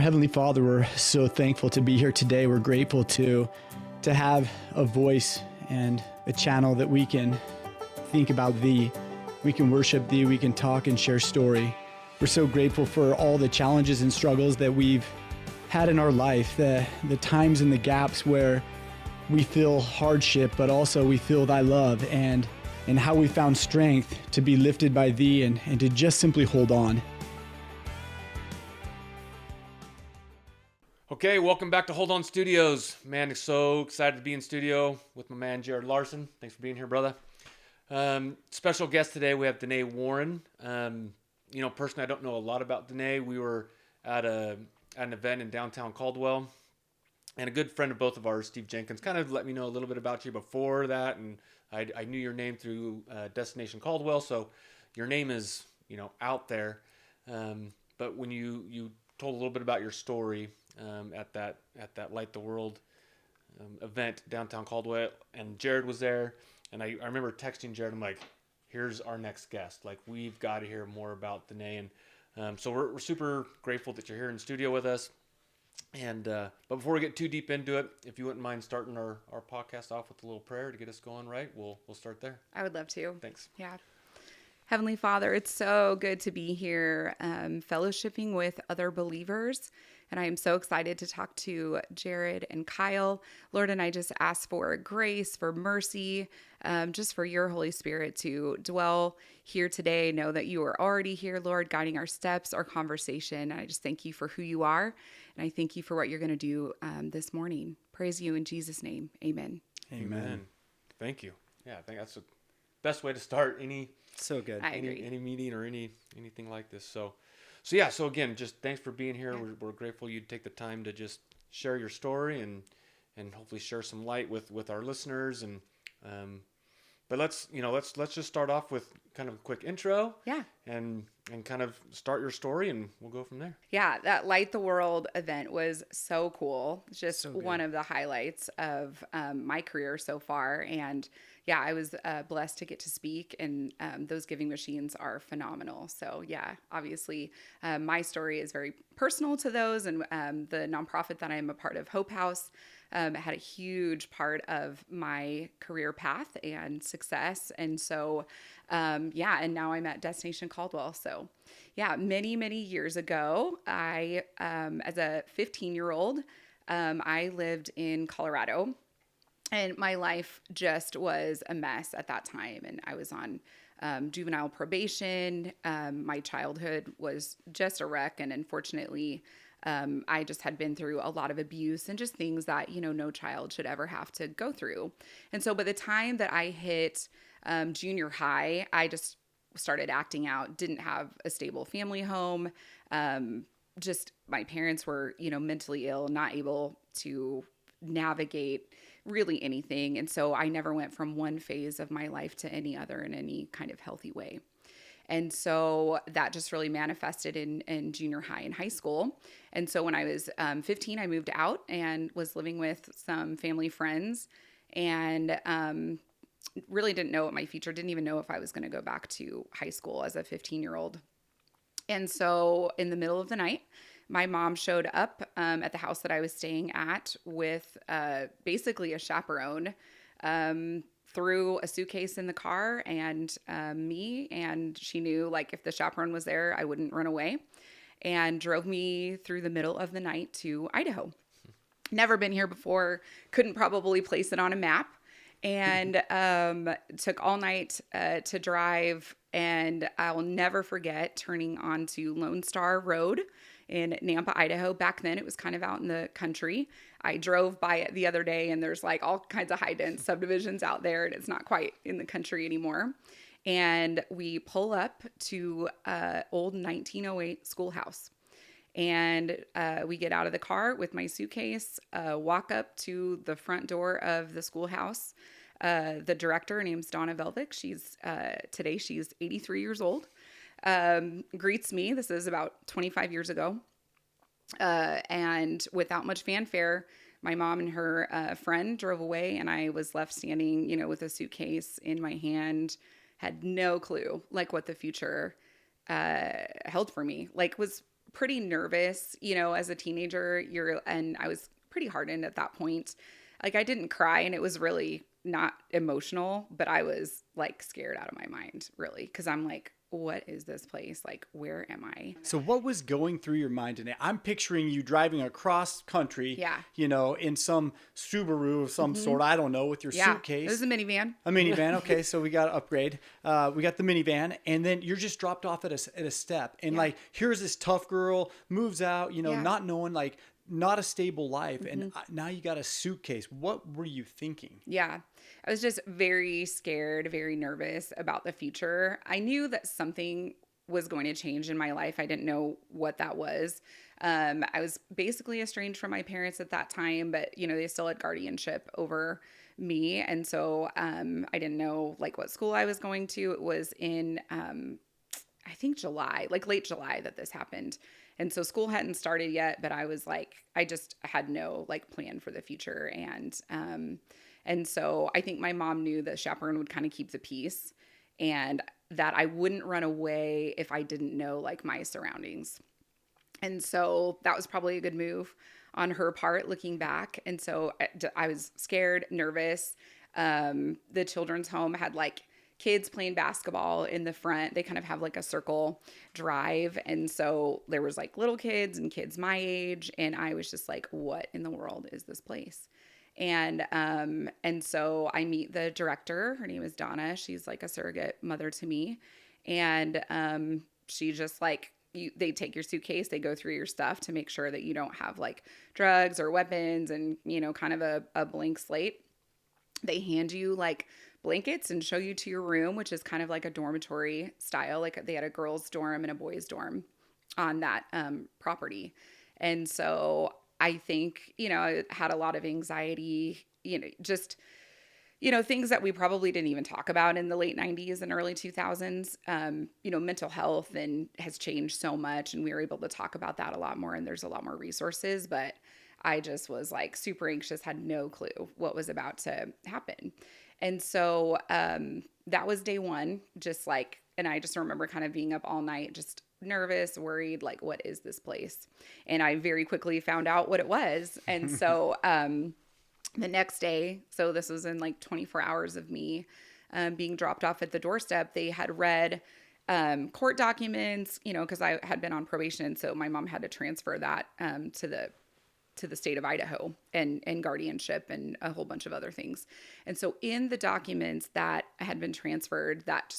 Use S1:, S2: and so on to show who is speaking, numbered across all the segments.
S1: Heavenly Father, we're so thankful to be here today. We're grateful to have a voice and a channel that we can think about Thee. We can worship Thee, we can talk and share story. We're so grateful for all the challenges and struggles that we've had in our life, the times and the gaps where we feel hardship, but also we feel Thy love, and how we found strength to be lifted by Thee and to just simply hold on.
S2: Okay, welcome back to Hold On Studios. Man, so excited to be in studio with my man Jared Larson. Thanks for being here, brother. Special guest today, we have Denae Warren. Personally, I don't know a lot about Dene. We were at an event in downtown Caldwell, and a good friend of both of ours, Steve Jenkins, kind of let me know a little bit about you before that, and I knew your name through Destination Caldwell, so your name is, out there. But when you told a little bit about your story, at that Light the World event downtown Caldwell, and Jared was there, and I remember texting Jared. I'm like, here's our next guest. Like, we've got to hear more about Dene, and so we're super grateful that you're here in the studio with us. And but before we get too deep into it, if you wouldn't mind starting our podcast off with a little prayer to get us going right, we'll start there.
S3: I would love to.
S2: Thanks.
S3: Yeah. Heavenly Father, it's so good to be here fellowshipping with other believers. And I am so excited to talk to Jared and Kyle. Lord, and I just ask for grace, for mercy, just for your Holy Spirit to dwell here today. Know that you are already here, Lord, guiding our steps, our conversation. And I just thank you for who you are. And I thank you for what you're going to do this morning. Praise you in Jesus' name. Amen.
S2: Amen. Thank you. Yeah, I think that's the best way to start any meeting or anything like this. So again, just thanks for being here. Yeah. We're grateful you'd take the time to just share your story and hopefully share some light with our listeners. And but let's just start off with kind of a quick intro.
S3: Yeah.
S2: And kind of start your story, and we'll go from there.
S3: Yeah, that Light the World event was so cool. Just so one of the highlights of my career so far. And yeah, I was blessed to get to speak, and those giving machines are phenomenal. So yeah, obviously my story is very personal to those, and the nonprofit that I'm a part of, Hope House, had a huge part of my career path and success. And so, and now I'm at Destination Caldwell. So yeah, many, many years ago, I, as a 15-year-old, I lived in Colorado. And my life just was a mess at that time. And I was on juvenile probation. My childhood was just a wreck. And unfortunately, I just had been through a lot of abuse and just things that, no child should ever have to go through. And so by the time that I hit junior high, I just started acting out, didn't have a stable family home. Just my parents were, mentally ill, not able to navigate really anything. And so I never went from one phase of my life to any other in any kind of healthy way. And so that just really manifested in junior high and high school. And so when I was 15, I moved out and was living with some family friends, and really didn't know what my future, didn't even know if I was going to go back to high school as a 15-year-old. And so in the middle of the night, my mom showed up at the house that I was staying at with basically a chaperone, threw a suitcase in the car and me, and she knew, like, if the chaperone was there, I wouldn't run away, and drove me through the middle of the night to Idaho. Never been here before, couldn't probably place it on a map, and took all night to drive. And I'll never forget turning onto Lone Star Road in Nampa, Idaho. Back then, it was kind of out in the country. I drove by it the other day, and there's like all kinds of high-dense subdivisions out there, and it's not quite in the country anymore. And we pull up to old 1908 schoolhouse. And we get out of the car with my suitcase, walk up to the front door of the schoolhouse. The director, her name's Donna Velvick. Today she's 83 years old. Greets me. This is about 25 years ago. And without much fanfare, my mom and her friend drove away, and I was left standing, with a suitcase in my hand, had no clue like what the future held for me. Like, was pretty nervous, as a teenager. And I was pretty hardened at that point. Like, I didn't cry, and it was really not emotional, but I was like scared out of my mind, really, because I'm like, what is this place? Like, where am I?
S1: So what was going through your mind today? I'm picturing you driving across country,
S3: Yeah.
S1: in some Subaru of some sort, I don't know, with your suitcase.
S3: It was a minivan.
S1: A minivan. Okay. So we got to upgrade. We got the minivan, and then you're just dropped off at a step, and like, here's this tough girl moves out, not knowing, like, not a stable life. And now you got a suitcase. What were you thinking?
S3: Yeah. I was just very scared, very nervous about the future. I knew that something was going to change in my life. I didn't know what that was. I was basically estranged from my parents at that time, but they still had guardianship over me. And so I didn't know like what school I was going to. It was in I think July, like late July, that this happened. And so school hadn't started yet, but I was like, I just had no like plan for the future. And so I think my mom knew the chaperone would kind of keep the peace, and that I wouldn't run away if I didn't know like my surroundings. And so that was probably a good move on her part looking back. And so I was scared, nervous. The children's home had like kids playing basketball in the front. They kind of have like a circle drive. And so there was like little kids and kids my age. And I was just like, what in the world is this place? And so I meet the director. Her name is Donna. She's like a surrogate mother to me. And she just like, they take your suitcase, they go through your stuff to make sure that you don't have like drugs or weapons and, kind of a blank slate. They hand you like blankets and show you to your room, which is kind of like a dormitory style. Like they had a girls' dorm and a boys' dorm on that property. And so I think, I had a lot of anxiety, just, things that we probably didn't even talk about in the late 90s and early 2000s. Mental health and has changed so much, and we were able to talk about that a lot more, and there's a lot more resources, but I just was like super anxious, had no clue what was about to happen. And so that was day one, just like, and I just remember kind of being up all night, just nervous, worried, like, what is this place? And I very quickly found out what it was. And so the next day, so this was in like 24 hours of me being dropped off at the doorstep, they had read court documents, because I had been on probation. So my mom had to transfer that to the state of Idaho and guardianship and a whole bunch of other things. And so in the documents that had been transferred that,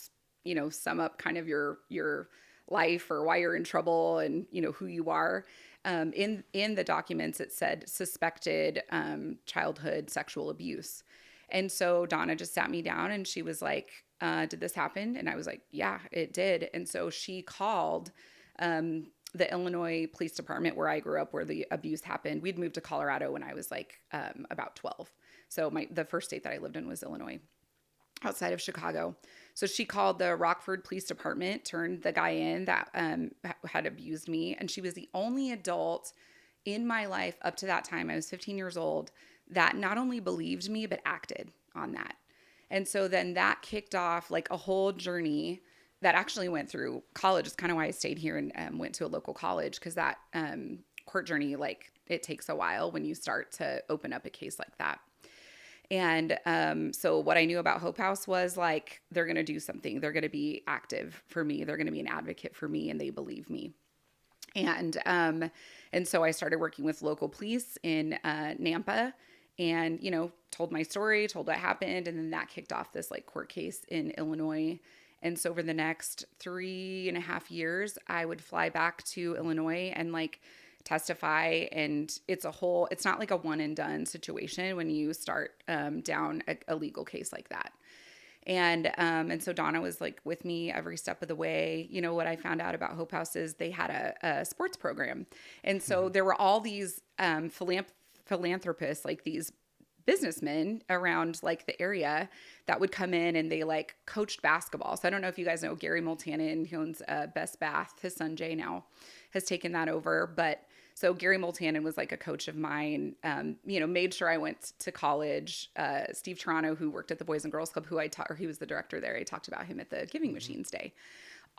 S3: sum up kind of your life or why you're in trouble and, who you are, in the documents, it said suspected childhood sexual abuse. And so Donna just sat me down and she was like, did this happen? And I was like, yeah, it did. And so she called the Illinois Police Department where I grew up, where the abuse happened. We'd moved to Colorado when I was like about 12. So the first state that I lived in was Illinois, outside of Chicago. So she called the Rockford Police Department, turned the guy in that had abused me. And she was the only adult in my life up to that time, I was 15 years old, that not only believed me, but acted on that. And so then that kicked off like a whole journey that actually went through college. Is kind of why I stayed here and went to a local college, because that court journey, like, it takes a while when you start to open up a case like that. And so what I knew about Hope House was like, they're going to do something. They're going to be active for me. They're going to be an advocate for me, and they believe me. And so I started working with local police in Nampa, and, told my story, told what happened. And then that kicked off this like court case in Illinois. And so over the next 3.5 years, I would fly back to Illinois and like testify. And it's not like a one and done situation when you start down a legal case like that. And so Donna was like with me every step of the way. What I found out about Hope House is they had a sports program. And so there were all these philanthropists, like these businessmen around like the area that would come in, and they like coached basketball. So I don't know if you guys know Gary Multanen, who owns Best Bath. His son Jay now has taken that over. But so Gary Multanen was like a coach of mine, made sure I went to college. Steve Toronto, who worked at the Boys and Girls Club, he was the director there. I talked about him at the Giving Machines Day.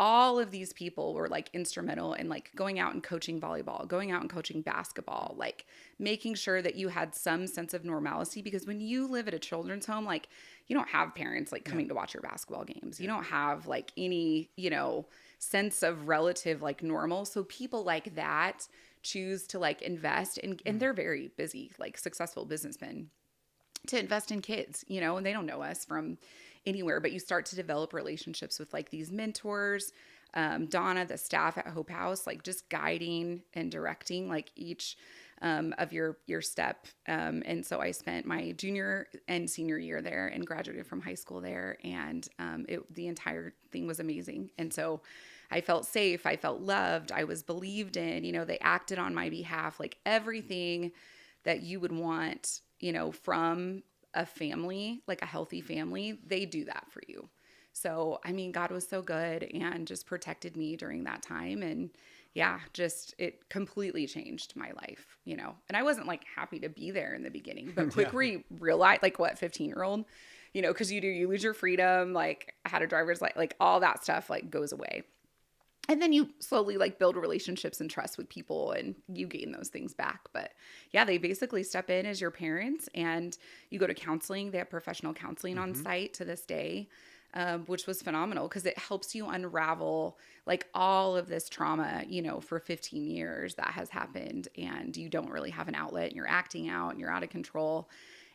S3: all of these people were like instrumental in like going out and coaching volleyball, going out and coaching basketball, like making sure that you had some sense of normalcy. Because when you live at a children's home, like you don't have parents like coming to watch your basketball games. You don't have like any, sense of relative like normal. So people like that choose to like invest and they're very busy, like successful businessmen, to invest in kids, and they don't know us from anywhere, but you start to develop relationships with like these mentors, Donna, the staff at Hope House, like just guiding and directing like each of your step. And so I spent my junior and senior year there and graduated from high school there. And the entire thing was amazing. And so I felt safe. I felt loved. I was believed in, they acted on my behalf, like everything that you would want, from a family, like a healthy family, they do that for you. So, I mean, God was so good and just protected me during that time. And yeah, just it completely changed my life, And I wasn't like happy to be there in the beginning, but quickly realized, like, 15-year-old, because you lose your freedom, like how to driver's license, like all that stuff like goes away. And then you slowly like build relationships and trust with people and you gain those things back. But yeah, they basically step in as your parents and you go to counseling. They have professional counseling on site to this day, which was phenomenal because it helps you unravel like all of this trauma, for 15 years that has happened and you don't really have an outlet and you're acting out and you're out of control.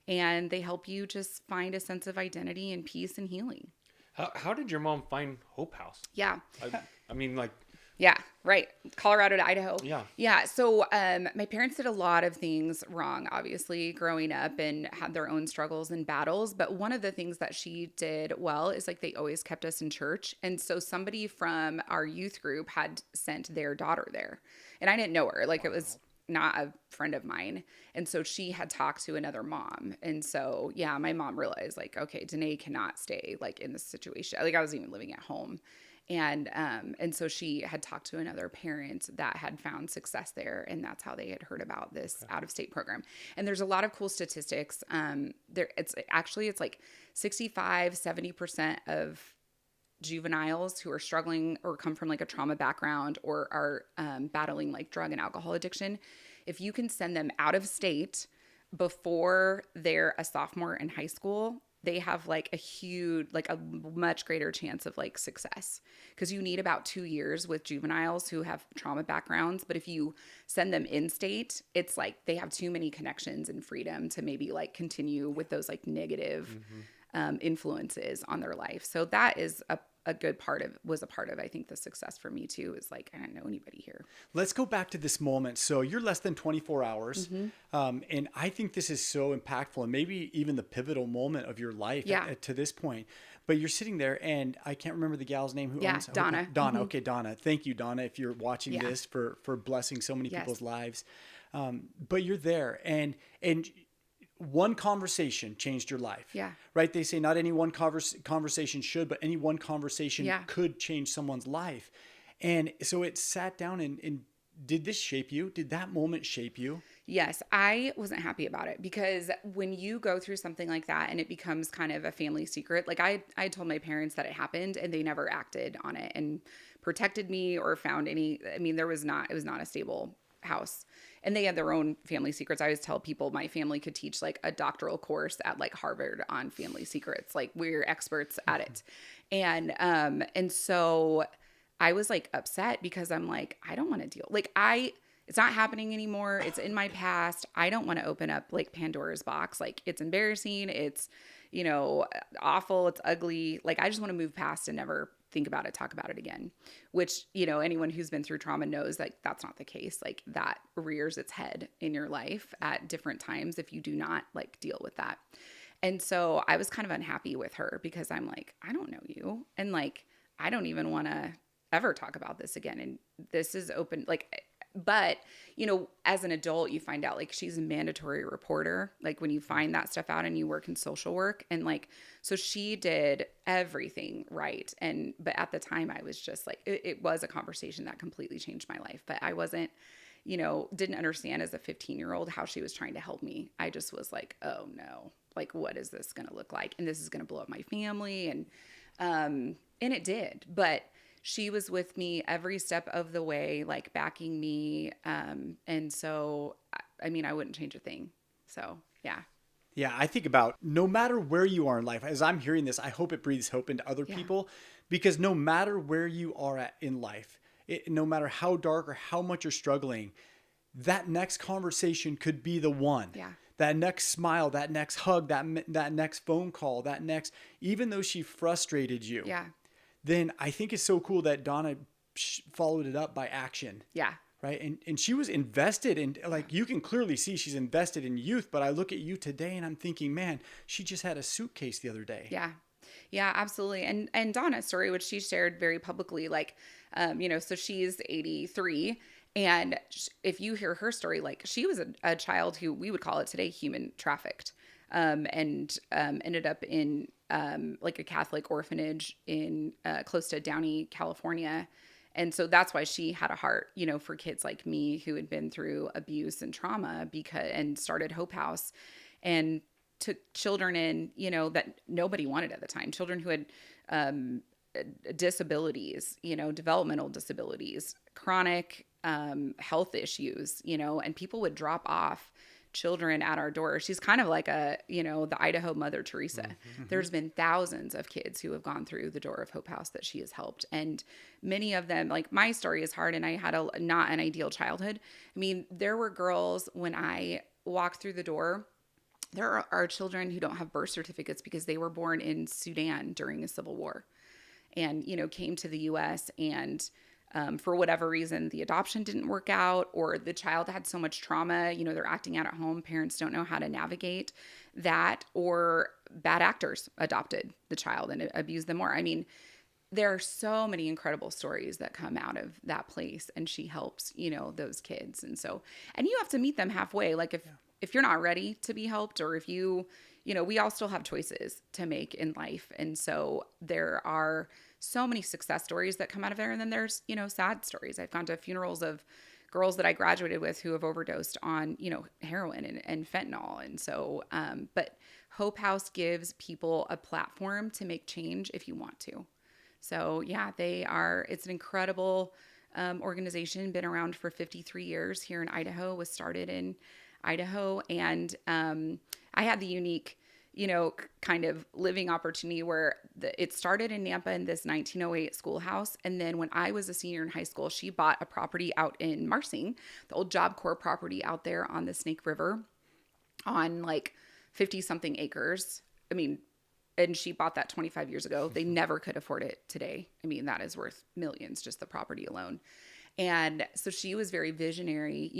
S3: And they help you just find a sense of identity and peace and healing.
S2: How did your mom find Hope House?
S3: Yeah.
S2: I mean, like.
S3: Yeah, right. Colorado to Idaho.
S2: Yeah.
S3: Yeah. So my parents did a lot of things wrong, obviously, growing up and had their own struggles and battles. But one of the things that she did well is like they always kept us in church. And so somebody from our youth group had sent their daughter there. And I didn't know her. Like it was not a friend of mine. And so she had talked to another mom. And so, yeah, my mom realized like, okay, Dene cannot stay like in this situation. Like I was even living at home. And so she had talked to another parent that had found success there. And that's how they had heard about this out-of-state program. And there's a lot of cool statistics. It's like 65-70% of juveniles who are struggling or come from like a trauma background or are battling like drug and alcohol addiction, if you can send them out of state before they're a sophomore in high school, they have like a much greater chance of like success because you need about 2 years with juveniles who have trauma backgrounds. But if you send them in state, it's like they have too many connections and freedom to maybe like continue with those like negative influences on their life. So that is a good part of, I think, the success for me too, is like, I didn't know anybody here.
S1: Let's go back to this moment. So you're less than 24 hours. And I think this is so impactful and maybe even the pivotal moment of your life to this point. But you're sitting there and I can't remember the gal's name who owns
S3: Donna.
S1: Donna. Okay, Donna. Thank you, Donna, if you're watching this for blessing so many people's lives. But you're there and one conversation changed your life.
S3: Yeah.
S1: Right? They say not any one conversation should, but any one conversation could change someone's life. And so it sat down and did this shape you? Did that moment shape you?
S3: Yes. I wasn't happy about it because when you go through something like that and it becomes kind of a family secret, like I told my parents that it happened and they never acted on it and protected me or found any, I mean, it was not a stable house. And they had their own family secrets. I always tell people my family could teach like a doctoral course at like Harvard on family secrets. Like we're experts at it. And so I was like upset because I'm like, I don't want to deal. Like it's not happening anymore. It's in my past. I don't want to open up like Pandora's box. Like it's embarrassing. It's, awful. It's ugly. Like I just want to move past and never think about it, talk about it again, which, anyone who's been through trauma knows like that's not the case. Like that rears its head in your life at different times if you do not like deal with that. And so I was kind of unhappy with her because I'm like, I don't know you. And like, I don't even want to ever talk about this again. And this is open, like, but, as an adult, you find out like she's a mandatory reporter. Like when you find that stuff out and you work in social work and like, so she did everything right. But at the time I was just like, it was a conversation that completely changed my life, but I wasn't, didn't understand as a 15-year-old how she was trying to help me. I just was like, oh no, like, what is this going to look like? And this is going to blow up my family. And it did, but she was with me every step of the way, like backing me. And so, I mean, I wouldn't change a thing. So, yeah.
S1: Yeah, I think about no matter where you are in life, as I'm hearing this, I hope it breathes hope into other
S3: Yeah.
S1: people, because no matter where you are at in life, no matter how dark or how much you're struggling, that next conversation could be the one.
S3: Yeah.
S1: That next smile, that next hug, that next phone call, that next, even though she frustrated you,
S3: Yeah.
S1: then I think it's so cool that Donna followed it up by action.
S3: Yeah.
S1: Right. And she was invested in, like, you can clearly see she's invested in youth, but I look at you today and I'm thinking, man, she just had a suitcase the other day.
S3: Yeah. Yeah, absolutely. And Donna's story, which she shared very publicly, like, so she's 83. And if you hear her story, like, she was a child who we would call it today human trafficked, and ended up in like a Catholic orphanage in close to Downey, California. And so that's why she had a heart, for kids like me who had been through abuse and trauma, and started Hope House and took children in, that nobody wanted at the time, children who had disabilities, developmental disabilities, chronic health issues, and people would drop off children at our door. She's kind of like the Idaho Mother Teresa. Mm-hmm. There's been thousands of kids who have gone through the door of Hope House that she has helped. And many of them, like, my story is hard and I had not an ideal childhood. I mean, there were girls when I walked through the door. There are children who don't have birth certificates because they were born in Sudan during a civil war and, came to the U.S. and for whatever reason, the adoption didn't work out, or the child had so much trauma, they're acting out at home. Parents don't know how to navigate that, or bad actors adopted the child and abused them more. I mean, there are so many incredible stories that come out of that place, and she helps, those kids. And so, and you have to meet them halfway. Like if you're not ready to be helped, or if we all still have choices to make in life. And so there are so many success stories that come out of there. And then there's, sad stories. I've gone to funerals of girls that I graduated with who have overdosed on, heroin and fentanyl. And so, but Hope House gives people a platform to make change if you want to. So yeah, it's an incredible organization, been around for 53 years here in Idaho, was started in Idaho. And I had the unique, kind of living opportunity where it started in Nampa in this 1908 schoolhouse. And then when I was a senior in high school, she bought a property out in Marsing, the old Job Corps property out there on the Snake River on like 50 something acres. I mean, and she bought that 25 years ago. They never could afford it today. I mean, that is worth millions, just the property alone. And so she was very visionary,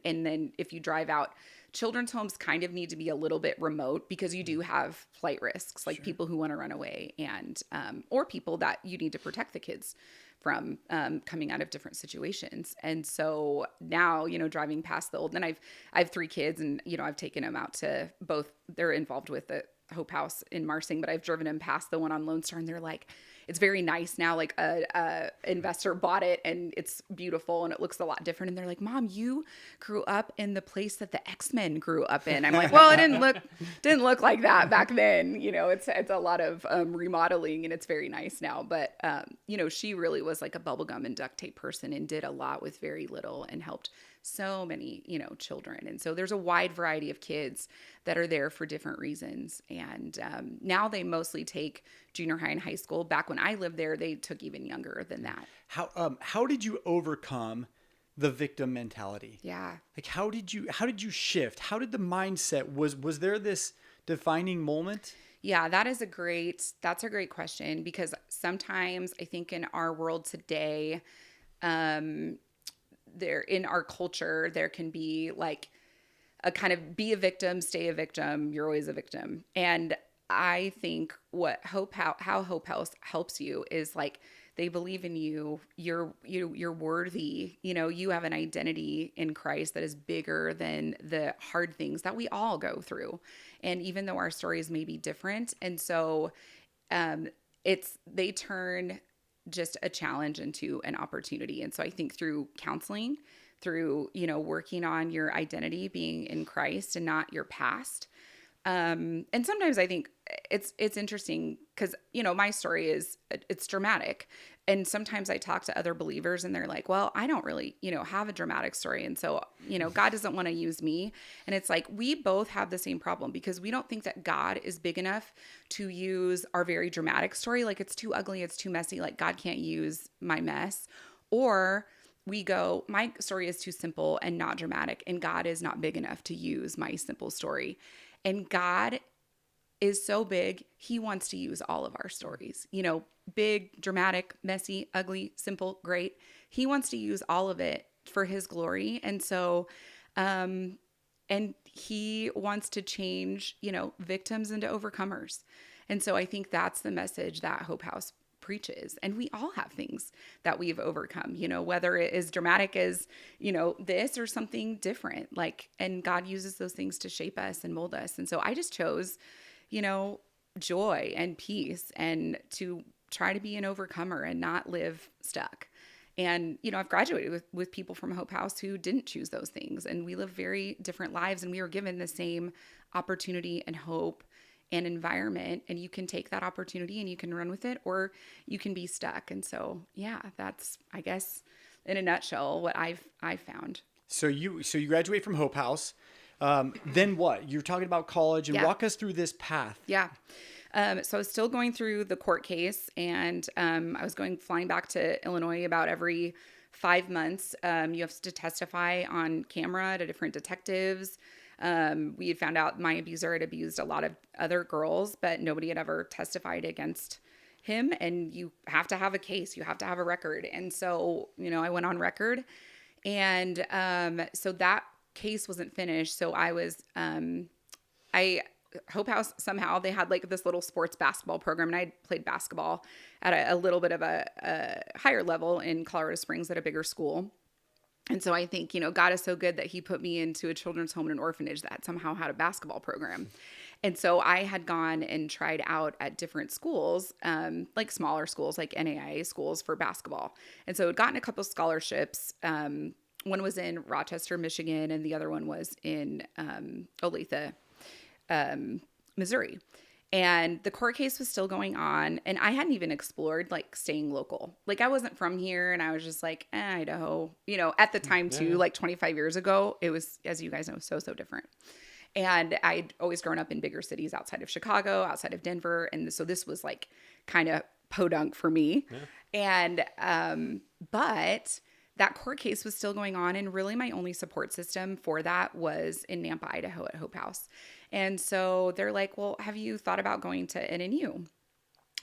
S3: and then if you drive out, children's homes kind of need to be a little bit remote because you do have flight risks, like people who want to run away and, or people that you need to protect the kids from coming out of different situations. And so now, driving past the old, and I have 3 kids and, I've taken them out to both, they're involved with the Hope House in Marsing, but I've driven them past the one on Lone Star and they're like, it's very nice now. Like a investor bought it and it's beautiful and it looks a lot different. And they're like, Mom, you grew up in the place that the X-Men grew up in. I'm like, well, it didn't look like that back then. It's a lot of remodeling and it's very nice now. But, she really was like a bubblegum and duct tape person and did a lot with very little and helped so many, children. And so there's a wide variety of kids that are there for different reasons. And now they mostly take junior high and high school. Back when I lived there, they took even younger than that.
S1: How did you overcome the victim mentality?
S3: Yeah.
S1: Like, how did you shift? How did the mindset, was there this defining moment?
S3: Yeah, that's a great question, because sometimes I think in our world today, there in our culture, there can be like a kind of be a victim, stay a victim. You're always a victim. And I think how Hope House helps you is like, they believe in you. You're worthy. You have an identity in Christ that is bigger than the hard things that we all go through. And even though our stories may be different. And so, they turn just a challenge into an opportunity. And so I think through counseling, through, working on your identity being in Christ and not your past. And sometimes I think it's interesting because, my story it's dramatic. and sometimes I talk to other believers and they're like, well, I don't really, have a dramatic story. And so, God doesn't want to use me. And it's like, we both have the same problem because we don't think that God is big enough to use our very dramatic story. Like, it's too ugly, it's too messy. Like, God can't use my mess. Or we go, my story is too simple and not dramatic, and God is not big enough to use my simple story. And God is so big, he wants to use all of our stories. Big, dramatic, messy, ugly, simple, great. He wants to use all of it for his glory. And so, and he wants to change, victims into overcomers. And so I think that's the message that Hope House preaches. And we all have things that we've overcome, whether it is dramatic as, this or something different, and God uses those things to shape us and mold us. And so I just chose, joy and peace and to try to be an overcomer and not live stuck. And, I've graduated with people from Hope House who didn't choose those things, and we live very different lives, and we were given the same opportunity and hope and environment, and you can take that opportunity and you can run with it, or you can be stuck. And so, yeah, that's, I guess, in a nutshell, what I've found.
S1: So you graduate from Hope House. Then what? You're talking about college, and walk us through this path.
S3: Yeah. So I was still going through the court case, and I was flying back to Illinois about every 5 months. You have to testify on camera to different detectives. We had found out my abuser had abused a lot of other girls, but nobody had ever testified against him. And you have to have a case, you have to have a record. And so, I went on record, and so that case wasn't finished. So I was, Hope House, somehow they had this little sports basketball program, and I played basketball at a little bit of a higher level in Colorado Springs at a bigger school. And so I think, God is so good that he put me into a children's home and an orphanage that somehow had a basketball program. And so I had gone and tried out at different schools, like smaller schools, like NAIA schools for basketball. And so I'd gotten a couple scholarships. One was in Rochester, Michigan, and the other one was in Olathe, Missouri. And the court case was still going on, and I hadn't even explored staying local. I wasn't from here, and I was just Idaho, at the time too, 25 years ago, it was, as you guys know, so different. And I'd always grown up in bigger cities outside of Chicago, outside of Denver. And so this was kind of podunk for me. Yeah. And, but that court case was still going on. And really my only support system for that was in Nampa, Idaho at Hope House. And so they're like, well, have you thought about going to NNU?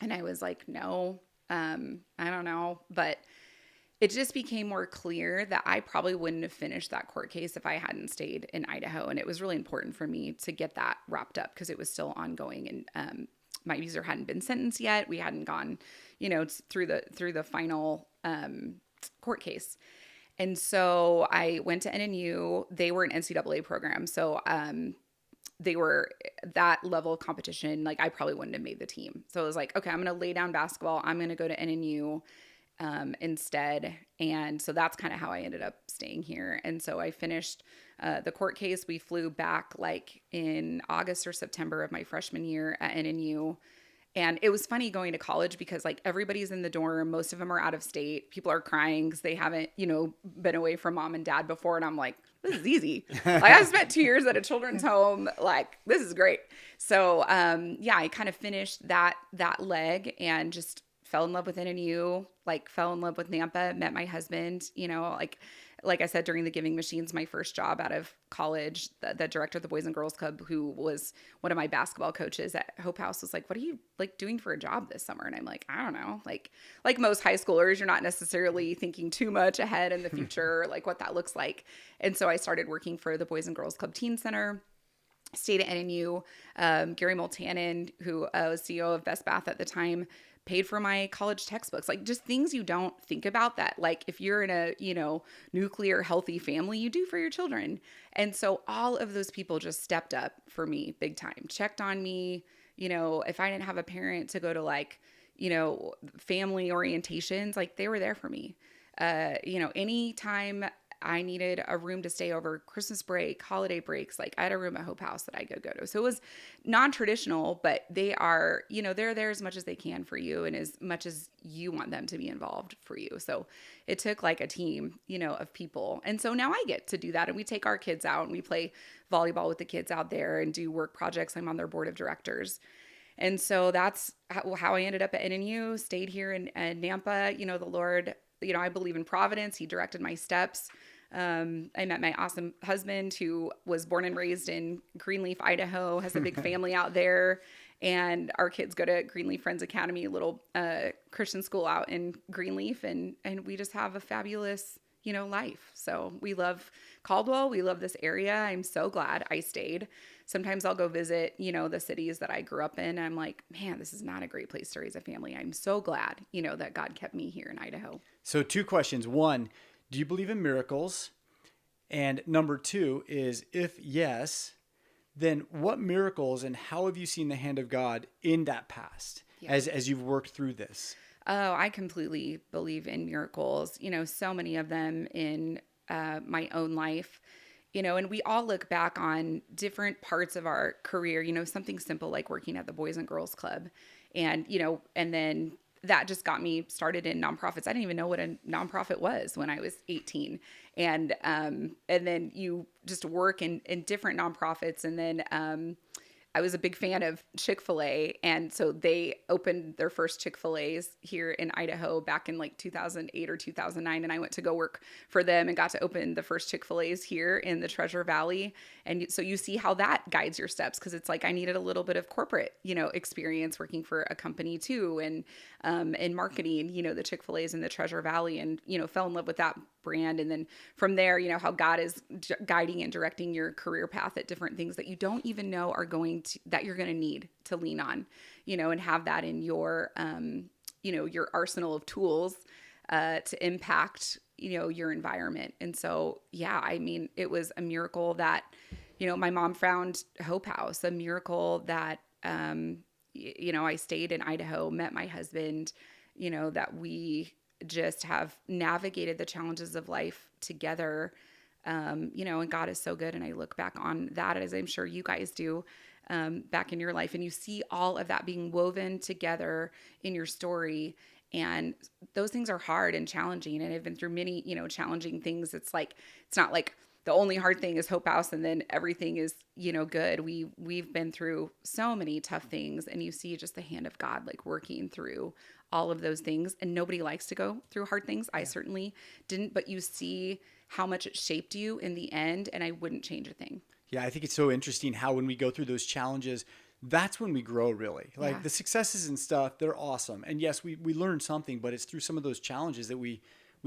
S3: And I was like, no, I don't know. But it just became more clear that I probably wouldn't have finished that court case if I hadn't stayed in Idaho. And it was really important for me to get that wrapped up because it was still ongoing. And my abuser hadn't been sentenced yet. We hadn't gone, through the final court case. And so I went to NNU. They were an NCAA program. So they were that level of competition. I probably wouldn't have made the team. So I was like, okay, I'm going to lay down basketball. I'm going to go to NNU instead. And so that's kind of how I ended up staying here. And so I finished the court case. We flew back in August or September of my freshman year at NNU. And it was funny going to college because everybody's in the dorm. Most of them are out of state. People are crying because they haven't, been away from mom and dad before. And I'm like, this is easy. I spent 2 years at a children's home. This is great. So, I kind of finished that leg and just fell in love with NNU, fell in love with Nampa, met my husband, like I said, during the Giving Machines, my first job out of college, the director of the Boys and Girls Club, who was one of my basketball coaches at Hope House, was like, what are you doing for a job this summer? And I'm like, I don't know. Like most high schoolers, you're not necessarily thinking too much ahead in the future, what that looks like. And so I started working for the Boys and Girls Club Teen Center. Stayed at NNU. Gary Multanen, who was CEO of Best Bath at the time, paid for my college textbooks, just things you don't think about that, if you're in a, nuclear healthy family, you do for your children. And so all of those people just stepped up for me big time, checked on me. If I didn't have a parent to go to family orientations, they were there for me. Anytime I needed a room to stay over Christmas break, holiday breaks. Like I had a room at Hope House that I could go to. So it was non-traditional, but they are, they're there as much as they can for you and as much as you want them to be involved for you. So it took like a team, of people. And so now I get to do that. And we take our kids out and we play volleyball with the kids out there and do work projects. I'm on their board of directors. And so that's how I ended up at NNU, stayed here in Nampa. The Lord, I believe in providence. He directed my steps. I met my awesome husband who was born and raised in Greenleaf, Idaho, has a big family out there. And our kids go to Greenleaf Friends Academy, a little Christian school out in Greenleaf. And we just have a fabulous, life. So we love Caldwell. We love this area. I'm so glad I stayed. Sometimes I'll go visit, the cities that I grew up in. I'm like, man, this is not a great place to raise a family. I'm so glad, that God kept me here in Idaho.
S1: So 2 questions. 1, do you believe in miracles? And number 2 is, if yes, then what miracles and how have you seen the hand of God in that past as you've worked through this?
S3: Oh, I completely believe in miracles, so many of them in my own life, and we all look back on different parts of our career, something simple like working at the Boys and Girls Club. And, and then that just got me started in nonprofits. I didn't even know what a nonprofit was when I was 18. And then you just work in different nonprofits. And then I was a big fan of Chick-fil-A. And so they opened their first Chick-fil-A's here in Idaho back in like 2008 or 2009. And I went to go work for them and got to open the first Chick-fil-A's here in the Treasure Valley. And so you see how that guides your steps, because it's like I needed a little bit of corporate, experience working for a company too. And in marketing, the Chick-fil-A's in the Treasure Valley, and, fell in love with that brand. And then from there, how God is guiding and directing your career path at different things that you don't even know are that you're going to need to lean on, and have that in your, your arsenal of tools to impact, your environment. And so, it was a miracle that, my mom found Hope House, a miracle that, I stayed in Idaho, met my husband, that we just have navigated the challenges of life together, and God is so good. And I look back on that, as I'm sure you guys do, back in your life, and you see all of that being woven together in your story. And those things are hard and challenging. And I've been through many, challenging things. It's not like the only hard thing is Hope House and then everything is, good. We've been through so many tough things, and you see just the hand of God, like working through all of those things. And nobody likes to go through hard things. I certainly didn't, but you see how much it shaped you in the end. And I wouldn't change a thing.
S1: Yeah, I think it's so interesting how when we go through those challenges, that's when we grow really. Like the successes and stuff, they're awesome. And yes, we learn something, but it's through some of those challenges that we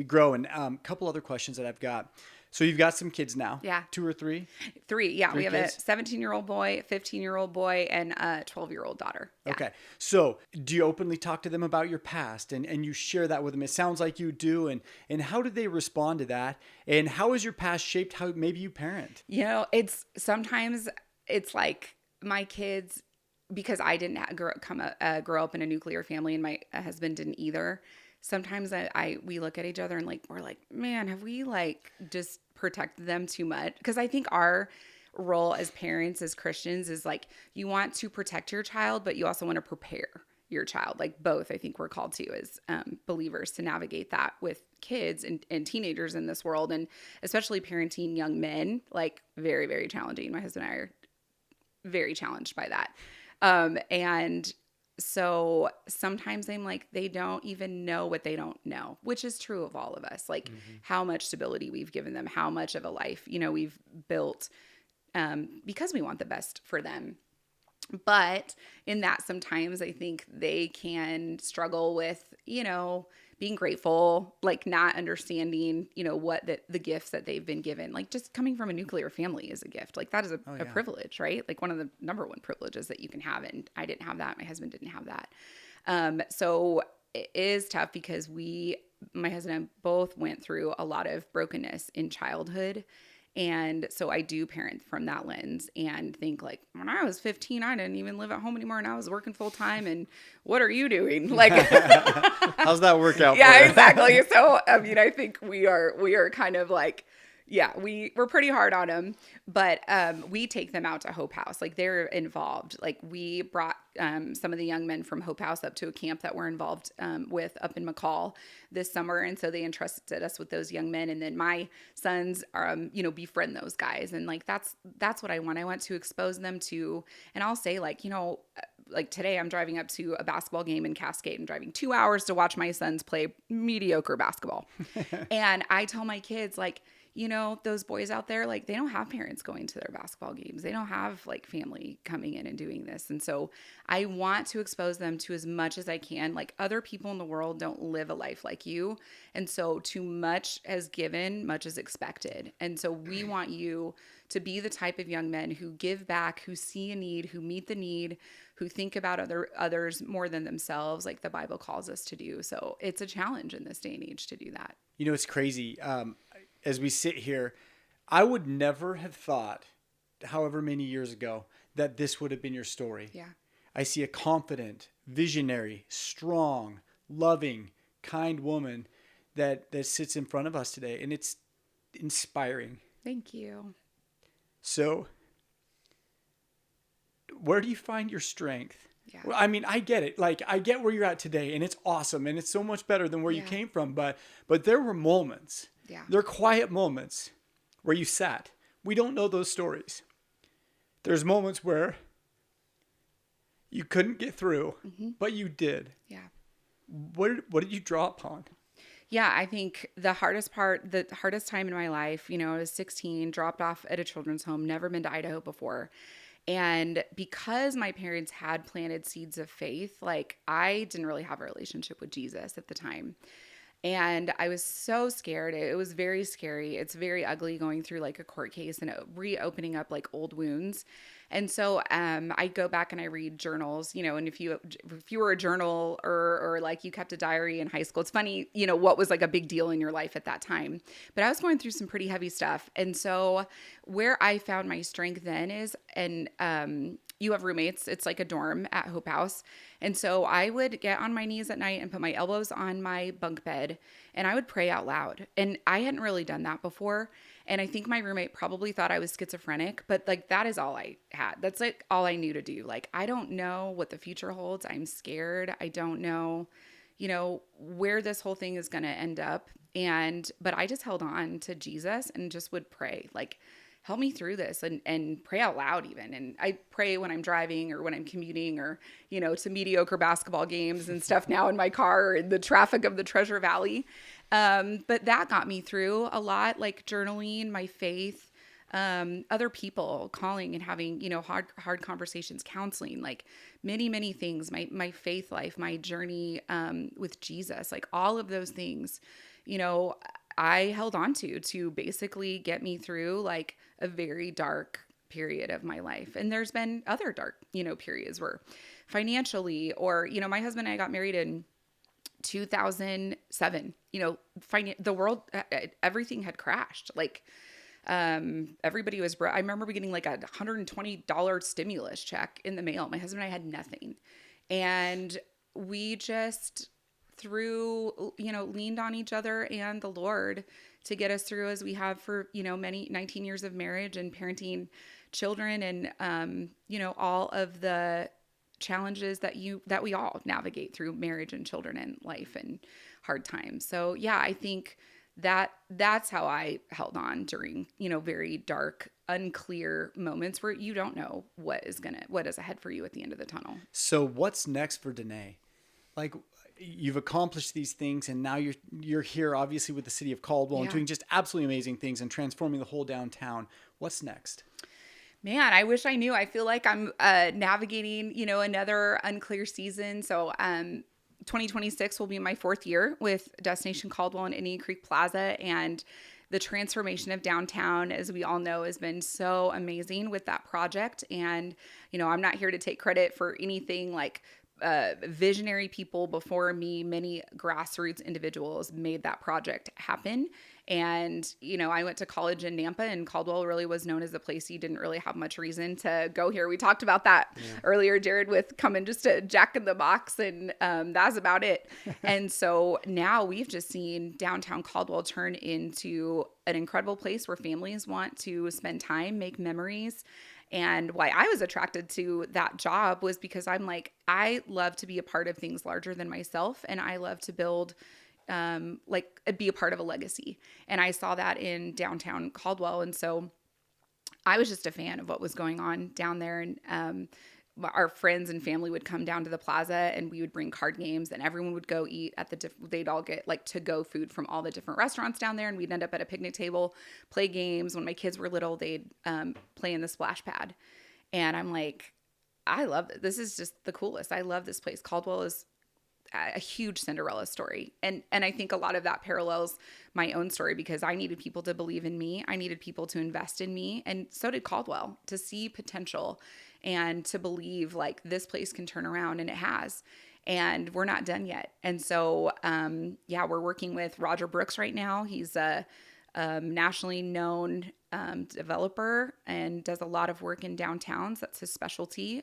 S1: grow. And a couple other questions that I've got. So you've got some kids now.
S3: Yeah.
S1: 2 or 3?
S3: 3. Yeah.
S1: Three
S3: we have
S1: kids?
S3: a 17-year-old boy, a 15-year-old boy, and a 12-year-old daughter. Yeah.
S1: Okay. So do you openly talk to them about your past and you share that with them? It sounds like you do. And how did they respond to that? And how has your past shaped how maybe you parent?
S3: Sometimes it's like my kids, because I didn't grow up in a nuclear family, and my husband didn't either. Sometimes we look at each other and we're like, man, have we just protected them too much? Because I think our role as parents, as Christians, is you want to protect your child, but you also want to prepare your child. Both, I think we're called to as believers to navigate that with kids and teenagers in this world, and especially parenting young men, very, very challenging. My husband and I are very challenged by that. And so sometimes I'm like, they don't even know what they don't know, which is true of all of us. How much stability we've given them, how much of a life, we've built, because we want the best for them. But in that, sometimes I think they can struggle with, being grateful, not understanding, what the gifts that they've been given. Just coming from a nuclear family is a gift. That is a privilege, right? One of the number one privileges that you can have. And I didn't have that. My husband didn't have that. So it is tough because my husband and I both went through a lot of brokenness in childhood. And so I do parent from that lens and think when I was 15, I didn't even live at home anymore and I was working full time. And what are you doing?
S1: How's that work out?
S3: Yeah, exactly. So, I think we are kind of Yeah, we're pretty hard on them, but we take them out to Hope House. Like they're involved. Like we brought some of the young men from Hope House up to a camp that we're involved with up in McCall this summer, and so they entrusted us with those young men. And then my sons are, befriend those guys, and like that's what I want. I want to expose them to, and I'll say like like today I'm driving up to a basketball game in Cascade and driving 2 hours to watch my sons play mediocre basketball, and I tell my kids like, those boys out there, like they don't have parents going to their basketball games. They don't have like family coming in and doing this. And so I want to expose them to as much as I can. Like other people in the world don't live a life like you. And so too much has given, much is expected. And so we want you to be the type of young men who give back, who see a need, who meet the need, who think about others more than themselves, like the Bible calls us to do. So it's a challenge in this day and age to do that.
S1: It's crazy. As we sit here, I would never have thought, however many years ago, that this would have been your story.
S3: Yeah.
S1: I see a confident, visionary, strong, loving, kind woman that sits in front of us today, and it's inspiring.
S3: Thank you.
S1: So, where do you find your strength?
S3: Yeah.
S1: Well, I mean, I get it. Like, I get where you're at today, and it's awesome, and it's so much better than where you came from. But there were moments.
S3: Yeah.
S1: There are quiet moments where you sat. We don't know those stories. There's moments where you couldn't get through, but you did.
S3: Yeah.
S1: What did you draw upon?
S3: Yeah, I think the hardest time in my life, I was 16, dropped off at a children's home, never been to Idaho before. And because my parents had planted seeds of faith, like I didn't really have a relationship with Jesus at the time. And I was so scared. It was very scary. It's very ugly going through like a court case and reopening up like old wounds. And so I go back and I read journals, and if you were a journal or like you kept a diary in high school, it's funny, what was like a big deal in your life at that time. But I was going through some pretty heavy stuff. And so where I found my strength then is, and you have roommates. It's like a dorm at Hope House. And so I would get on my knees at night and put my elbows on my bunk bed and I would pray out loud. And I hadn't really done that before. And I think my roommate probably thought I was schizophrenic, but like that is all I had. That's like all I knew to do. Like, I don't know what the future holds. I'm scared. I don't know, where this whole thing is going to end up. But I just held on to Jesus and just would pray, like, help me through this and pray out loud even. And I pray when I'm driving or when I'm commuting or, to mediocre basketball games and stuff now in my car or in the traffic of the Treasure Valley. But that got me through a lot, like journaling, my faith, other people calling and having, hard conversations, counseling, like many, many things, my faith life, my journey, with Jesus, like all of those things, I held on to basically get me through like a very dark period of my life. And there's been other dark, periods where financially or, my husband and I got married in 2007, the world, everything had crashed. Like, everybody was, I remember getting like a $120 stimulus check in the mail. My husband and I had nothing. And we just leaned on each other and the Lord to get us through as we have for, many 19 years of marriage and parenting children and, all of the challenges that we all navigate through marriage and children and life and hard times. So yeah, I think that's how I held on during, very dark, unclear moments where you don't know what is ahead for you at the end of the tunnel.
S1: So what's next for Dene? Like, you've accomplished these things and now you're here obviously with the city of Caldwell and doing just absolutely amazing things and transforming the whole downtown. What's next?
S3: Man, I wish I knew. I feel like I'm navigating, another unclear season. So 2026 will be my 4th year with Destination Caldwell and Indian Creek Plaza. And the transformation of downtown, as we all know, has been so amazing with that project. And, I'm not here to take credit for anything like visionary people before me, many grassroots individuals made that project happen. And, I went to college in Nampa, and Caldwell really was known as a place you didn't really have much reason to go here. We talked about that earlier, Jared, with coming just to Jack in the Box, and that's about it. And so now we've just seen downtown Caldwell turn into an incredible place where families want to spend time, make memories. And why I was attracted to that job was because I'm like, I love to be a part of things larger than myself, and I love to build be a part of a legacy. And I saw that in downtown Caldwell. And so I was just a fan of what was going on down there. And our friends and family would come down to the plaza, and we would bring card games, and everyone would go eat at they'd all get like to-go food from all the different restaurants down there. And we'd end up at a picnic table, play games. When my kids were little, they'd play in the splash pad. And I'm like, I love it. This is just the coolest. I love this place. Caldwell is a huge Cinderella story. And I think a lot of that parallels my own story, because I needed people to believe in me. I needed people to invest in me. And so did Caldwell, to see potential and to believe like this place can turn around, and it has. And we're not done yet. And so, we're working with Roger Brooks right now. He's a nationally known developer and does a lot of work in downtowns. That's his specialty.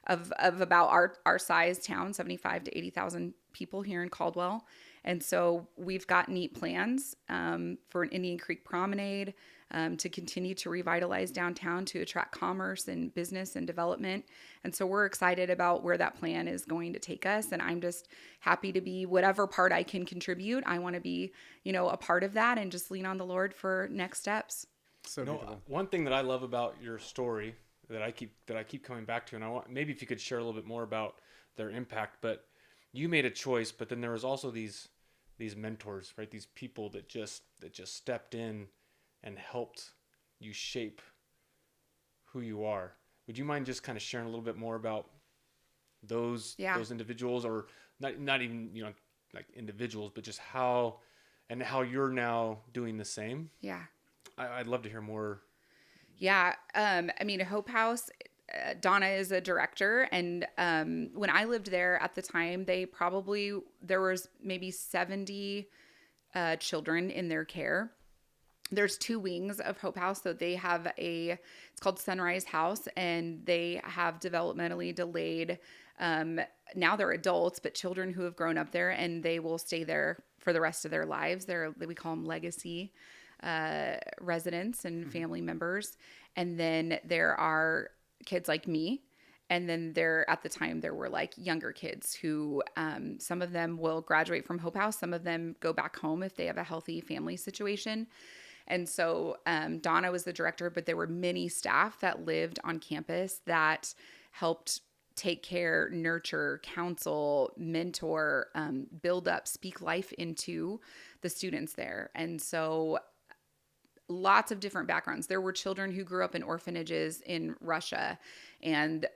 S3: Of about our size town, 75 to 80,000 people here in Caldwell. And so we've got neat plans for an Indian Creek Promenade, to continue to revitalize downtown, to attract commerce and business and development. And so we're excited about where that plan is going to take us. And I'm just happy to be whatever part I can contribute. I want to be, a part of that, and just lean on the Lord for next steps.
S2: So one thing that I love about your story that I keep coming back to, and I want, maybe if you could share a little bit more about their impact. But you made a choice, but then there was also these mentors, right? These people that just stepped in and helped you shape who you are. Would you mind just kind of sharing a little bit more about those individuals, or not even like individuals, but just how you're now doing the same?
S3: Yeah,
S2: I'd love to hear more.
S3: Yeah. Hope House, Donna is a director. And when I lived there at the time, there was maybe 70 children in their care. There's 2 wings of Hope House. So they have it's called Sunrise House, and they have developmentally delayed, now they're adults, but children who have grown up there, and they will stay there for the rest of their lives. We call them legacy residents and family members. And then there are kids like me. And then at the time there were like younger kids who, some of them will graduate from Hope House. Some of them go back home if they have a healthy family situation. And so, Donna was the director, but there were many staff that lived on campus that helped take care, nurture, counsel, mentor, build up, speak life into the students there. And so lots of different backgrounds. There were children who grew up in orphanages in Russia, and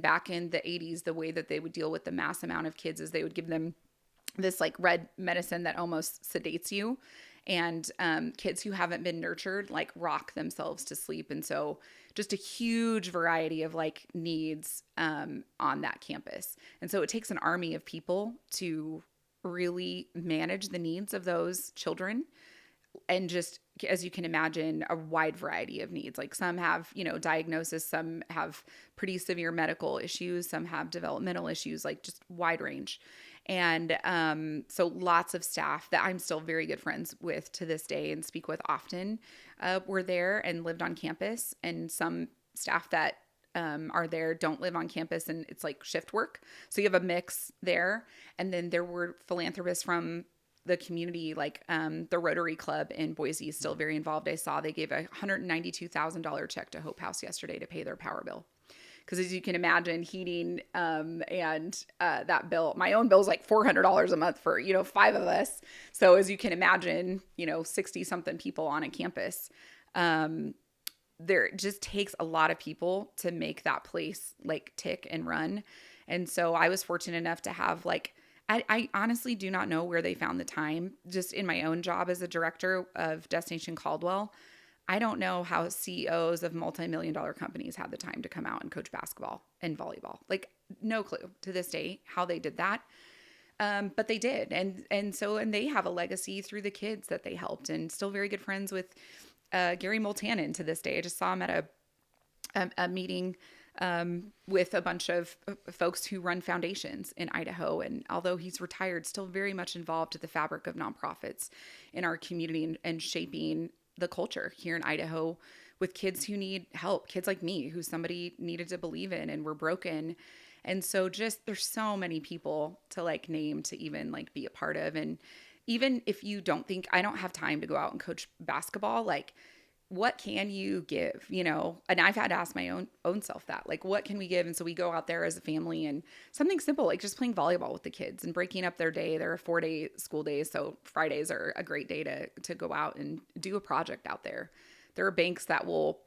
S3: back in the 80s, the way that they would deal with the mass amount of kids is they would give them this like red medicine that almost sedates you. And kids who haven't been nurtured like rock themselves to sleep. And so just a huge variety of like needs on that campus. And so it takes an army of people to really manage the needs of those children. And just, as you can imagine, a wide variety of needs. Like some have, diagnosis, some have pretty severe medical issues, some have developmental issues, like just wide range. And so lots of staff that I'm still very good friends with to this day and speak with often were there and lived on campus. And some staff that are there don't live on campus, and it's like shift work. So you have a mix there. And then there were philanthropists from the community, like the Rotary Club in Boise is still very involved. I saw they gave a $192,000 check to Hope House yesterday to pay their power bill. Because as you can imagine, heating and that bill, my own bill is like $400 a month for, 5 of us. So as you can imagine, 60 something people on a campus, there just takes a lot of people to make that place like tick and run. And so I was fortunate enough to have I honestly do not know where they found the time. Just in my own job as a director of Destination Caldwell, I don't know how CEOs of multi-million-dollar companies had the time to come out and coach basketball and volleyball. Like, no clue to this day how they did that. But they did. And they have a legacy through the kids that they helped, and still very good friends with Gary Multanen to this day. I just saw him at a meeting with a bunch of folks who run foundations in Idaho. And although he's retired, still very much involved with the fabric of nonprofits in our community and shaping the culture here in Idaho with kids who need help, kids like me, who somebody needed to believe in and were broken. And so just, there's so many people to like name to even like be a part of. And even if you don't think, I don't have time to go out and coach basketball, like what can you give, you know? And I've had to ask my own self that, like, what can we give? And so we go out there as a family, and something simple, like just playing volleyball with the kids and breaking up their day. There are 4-day school days. So Fridays are a great day to go out and do a project out there. There are banks that will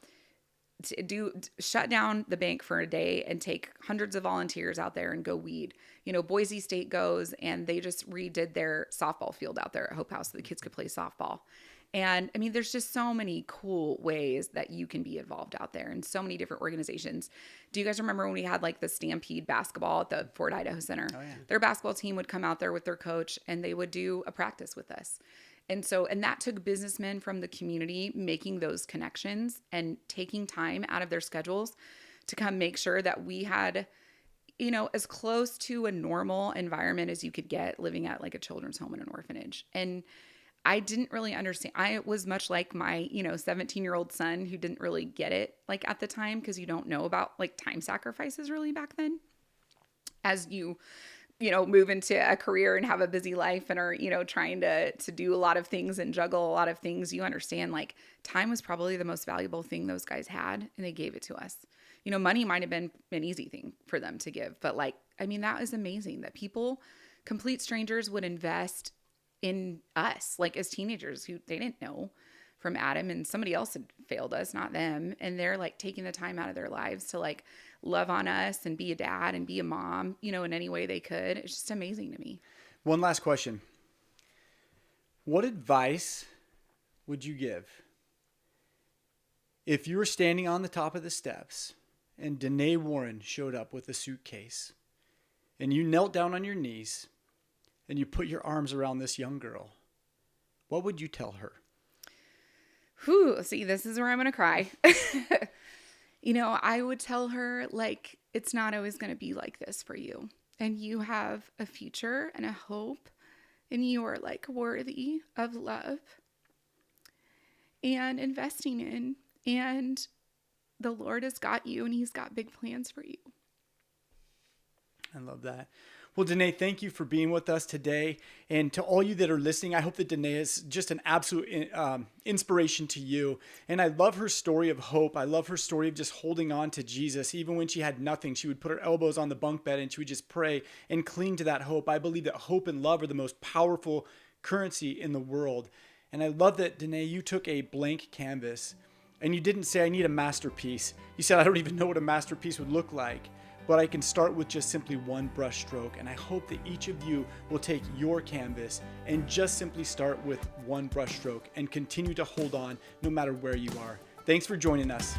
S3: shut down the bank for a day and take hundreds of volunteers out there and go weed. You know, Boise State goes and they just redid their softball field out there at Hope House so the kids could play softball. And I mean, there's just so many cool ways that you can be involved out there, and so many different organizations. Do you guys remember when we had like the Stampede basketball at the Fort Idaho Center? Oh, yeah. Their basketball team would come out there with their coach and they would do a practice with us. And that took businessmen from the community making those connections and taking time out of their schedules to come make sure that we had, you know, as close to a normal environment as you could get living at like a children's home and an orphanage. And I didn't really understand. I was much like my, 17-year-old son who didn't really get it like at the time, because you don't know about like time sacrifices really back then. As you move into a career and have a busy life and are, trying to do a lot of things and juggle a lot of things, you understand like time was probably the most valuable thing those guys had, and they gave it to us. Money might have been an easy thing for them to give, but that is amazing that people, complete strangers, would invest in us, like as teenagers who they didn't know from Adam, and somebody else had failed us, not them. And they're like taking the time out of their lives to like love on us and be a dad and be a mom, in any way they could. It's just amazing to me.
S1: One last question. What advice would you give if you were standing on the top of the steps and Denae Warren showed up with a suitcase and you knelt down on your knees and you put your arms around this young girl? What would you tell her?
S3: Whew, see, this is where I'm going to cry. I would tell her, like, it's not always going to be like this for you. And you have a future and a hope. And you are, like, worthy of love and investing in. And the Lord has got you, and he's got big plans for you.
S1: I love that. Well, Dene, thank you for being with us today. And to all you that are listening, I hope that Dene is just an absolute inspiration to you. And I love her story of hope. I love her story of just holding on to Jesus. Even when she had nothing, she would put her elbows on the bunk bed and she would just pray and cling to that hope. I believe that hope and love are the most powerful currency in the world. And I love that, Dene, you took a blank canvas and you didn't say, I need a masterpiece. You said, I don't even know what a masterpiece would look like, but I can start with just simply one brush stroke. And I hope that each of you will take your canvas and just simply start with one brush stroke and continue to hold on no matter where you are. Thanks for joining us.